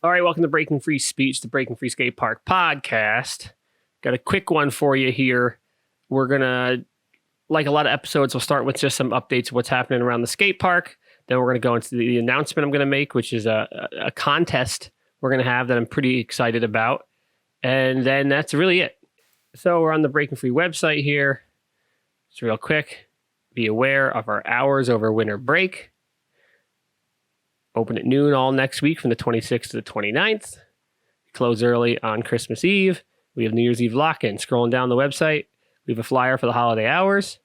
All right, welcome to Breaking Free Speech, the Breaking Free Skate Park podcast. Got a quick one for you here. We're going to, like a lot of episodes, we'll start with just some updates of what's happening around the skate park. Then we're going to go into the announcement I'm going to make, which is a contest we're going to have that I'm pretty excited about. And then that's really it. So we're on the Breaking Free website here. Just real quick, be aware of our hours over winter break. Open at noon all next week from the 26th to the 29th. Close early on Christmas Eve. We have New Year's Eve lock-in. Scrolling down the website, we have a flyer for the holiday hours.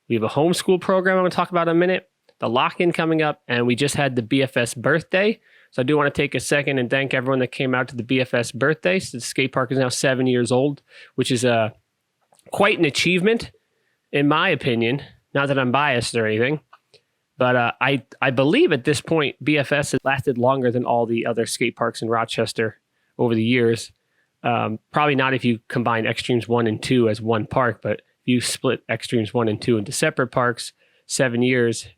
We have a homeschool program I'm going to talk about in a minute. The lock-in coming up, and we just had the BFS birthday. So I do want to take a second and thank everyone that came out to the BFS birthday. So the skate park is now 7 years old, which is quite an achievement, in my opinion. Not that I'm biased or anything. But I believe at this point, BFS has lasted longer than all the other skate parks in Rochester over the years. Probably not if you combine Extremes 1 and 2 as one park, but if you split Extremes 1 and 2 into separate parks, 7 years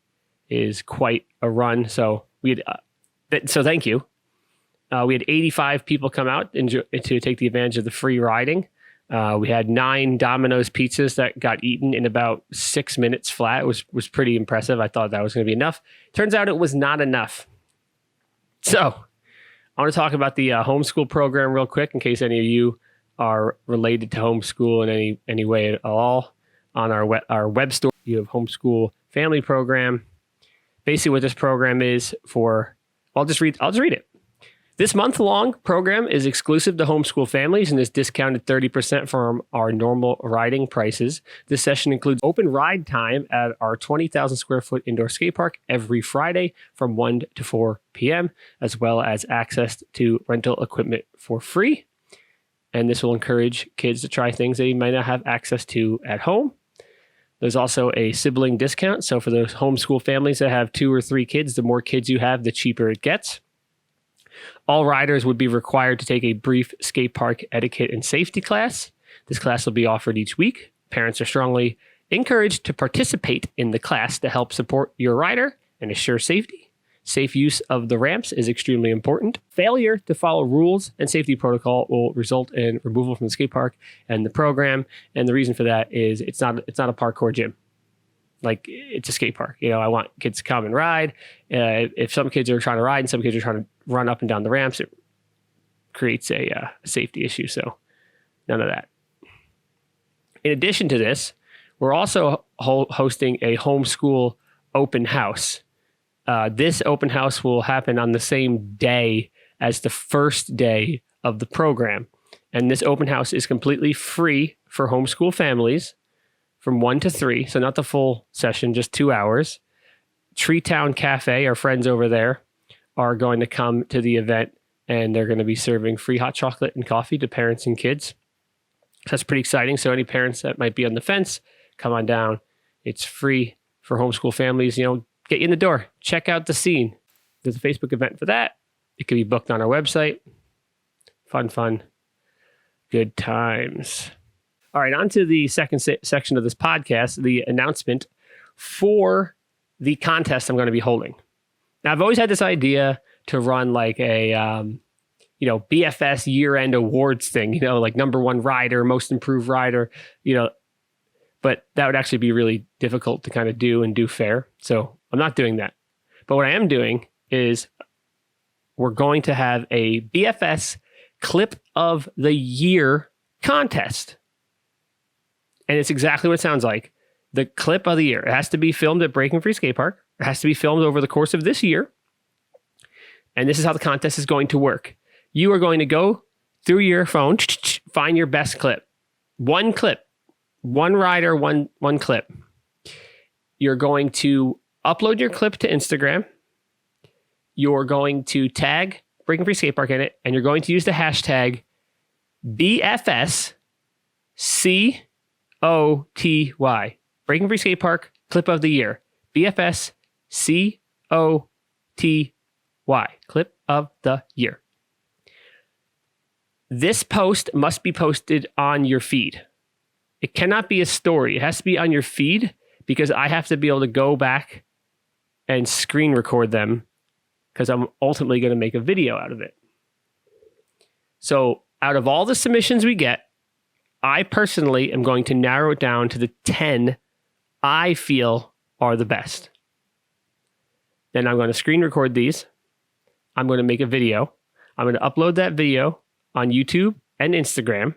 is quite a run. So thank you. We had 85 people come out to take the advantage of the free riding. We had 9 Domino's pizzas that got eaten in about 6 minutes flat. It was pretty impressive. I thought that was going to be enough. Turns out it was not enough. So I want to talk about the homeschool program real quick in case any of you are related to homeschool in any way at all. On our web store, you have homeschool family program. Basically what this program is for, I'll just read it. This month-long program is exclusive to homeschool families and is discounted 30% from our normal riding prices. This session includes open ride time at our 20,000 square foot indoor skate park every Friday from 1 to 4 p.m., as well as access to rental equipment for free. And this will encourage kids to try things they might not have access to at home. There's also a sibling discount. So for those homeschool families that have 2 or 3 kids, the more kids you have, the cheaper it gets. All riders would be required to take a brief skate park etiquette and safety class. This class will be offered each week. Parents are strongly encouraged to participate in the class to help support your rider and assure safety. Safe use of the ramps is extremely important. Failure to follow rules and safety protocol will result in removal from the skate park and the program. And the reason for that is it's not a parkour gym. Like, it's a skate park. I want kids to come and ride. If some kids are trying to ride and some kids are trying to run up and down the ramps, it creates a safety issue. So none of that. In addition to this, we're also hosting a homeschool open house. This open house will happen on the same day as the first day of the program. And this open house is completely free for homeschool families from 1 to 3. So not the full session, just 2 hours. Treetown Cafe, our friends over there, are going to come to the event, and they're going to be serving free hot chocolate and coffee to parents and kids. That's pretty exciting. So any parents that might be on the fence, come on down. It's free for homeschool families. Get you in the door. Check out the scene. There's a Facebook event for that. It can be booked on our website. Fun. Good times. All right, on to the second section of this podcast, the announcement for the contest I'm going to be holding. Now, I've always had this idea to run like a, BFS year-end awards thing, like number 1 rider, most improved rider, but that would actually be really difficult to kind of do fair. So I'm not doing that. But what I am doing is we're going to have a BFS clip of the year contest. And it's exactly what it sounds like. The clip of the year. It has to be filmed at Breaking Free Skate Park. It has to be filmed over the course of this year. And this is how the contest is going to work. You are going to go through your phone, find your best clip. One clip. One rider, one clip. You're going to upload your clip to Instagram. You're going to tag Breaking Free Skate Park in it. And you're going to use the hashtag BFS COTY. Breaking Free Skate Park clip of the year. BFS COTY. Clip of the year. This post must be posted on your feed. It cannot be a story. It has to be on your feed because I have to be able to go back and screen record them because I'm ultimately going to make a video out of it. So out of all the submissions we get, I personally am going to narrow it down to the 10 I feel are the best. Then I'm going to screen record these. I'm going to make a video. I'm going to upload that video on YouTube and Instagram.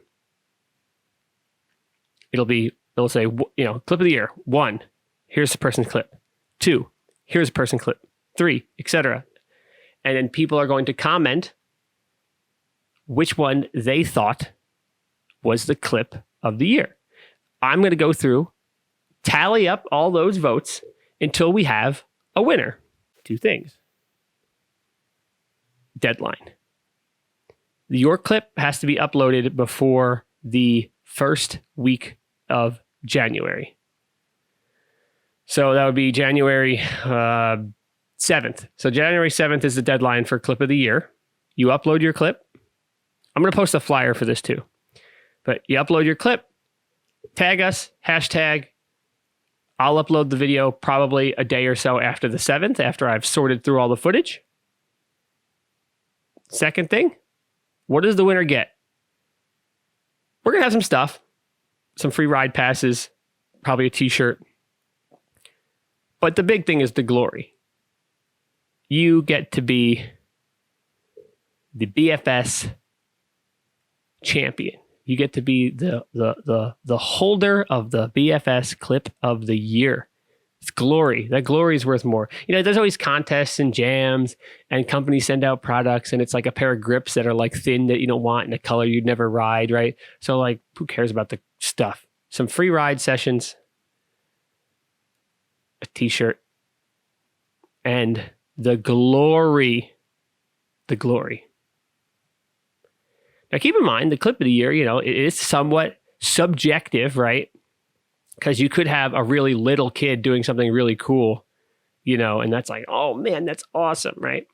It'll say, clip of the year. 1, here's the person's clip. 2, here's a person clip. 3, etc. And then people are going to comment which one they thought was the clip of the year. I'm going to go through, tally up all those votes until we have a winner. 2 things. Deadline. Your clip has to be uploaded before the first week of January. So that would be January 7th. So January 7th is the deadline for clip of the year. You upload your clip. I'm going to post a flyer for this too. But you upload your clip, tag us, hashtag. I'll upload the video probably a day or so after the 7th, after I've sorted through all the footage. Second thing, what does the winner get? We're going to have some stuff, some free ride passes, probably a t-shirt. But the big thing is the glory. You get to be the BFS champion. You get to be the holder of the BFS clip of the year. It's glory. That glory is worth more. There's always contests and jams, and companies send out products, and it's like a pair of grips that are like thin that you don't want in a color you'd never ride, right? So like, who cares about the stuff? Some free ride sessions, a t-shirt, and the glory. The glory. Now, keep in mind, the clip of the year, it is somewhat subjective, right? Because you could have a really little kid doing something really cool, and that's like, oh man, that's awesome, right?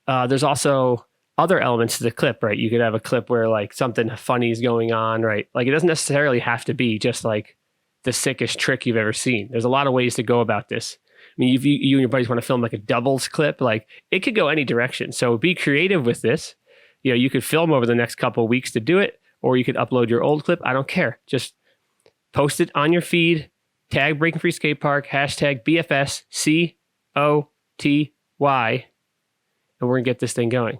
There's also other elements to the clip, right? You could have a clip where like something funny is going on, right? Like it doesn't necessarily have to be just like the sickest trick you've ever seen. There's a lot of ways to go about this. I mean, if you and your buddies want to film like a doubles clip, like it could go any direction. So be creative with this. You could film over the next couple of weeks to do it, or you could upload your old clip. I don't care. Just post it on your feed, tag Breaking Free Skate Park, hashtag BFSCOTY, and we're going to get this thing going.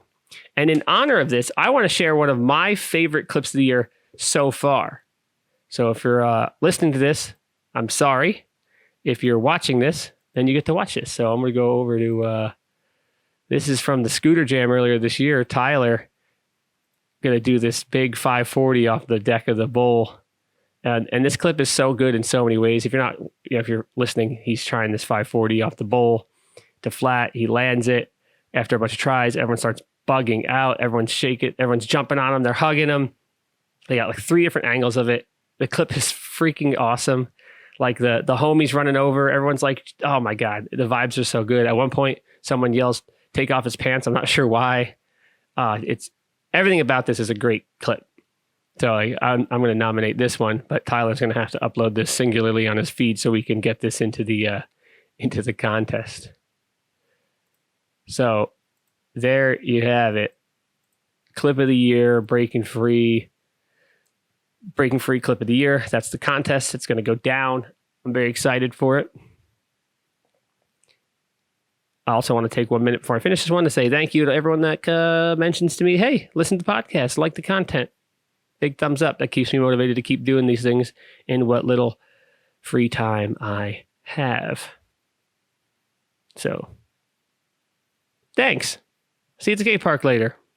And in honor of this, I want to share one of my favorite clips of the year so far. So if you're listening to this, I'm sorry. If you're watching this, then you get to watch this. So I'm going to go over to, this is from the Scooter Jam earlier this year. Tyler going to do this big 540 off the deck of the bowl. And this clip is so good in so many ways. If you're not, if you're listening, he's trying this 540 off the bowl to flat. He lands it after a bunch of tries. Everyone starts bugging out. Everyone's shaking. Everyone's jumping on him. They're hugging him. They got like 3 different angles of it. The clip is freaking awesome. Like the homies running over. Everyone's like, oh my God, the vibes are so good. At one point, someone yells, take off his pants. I'm not sure why. It's everything about this is a great clip. So I'm going to nominate this one, but Tyler's going to have to upload this singularly on his feed so we can get this into the contest. So there you have it. Clip of the year, Breaking Free clip of the year. That's the contest. It's going to go down. I'm very excited for it. I also want to take 1 minute before I finish this one to say thank you to everyone that mentions to me, hey, listen to the podcast, like the content. Big thumbs up. That keeps me motivated to keep doing these things in what little free time I have. So, thanks. See you at the skate park later.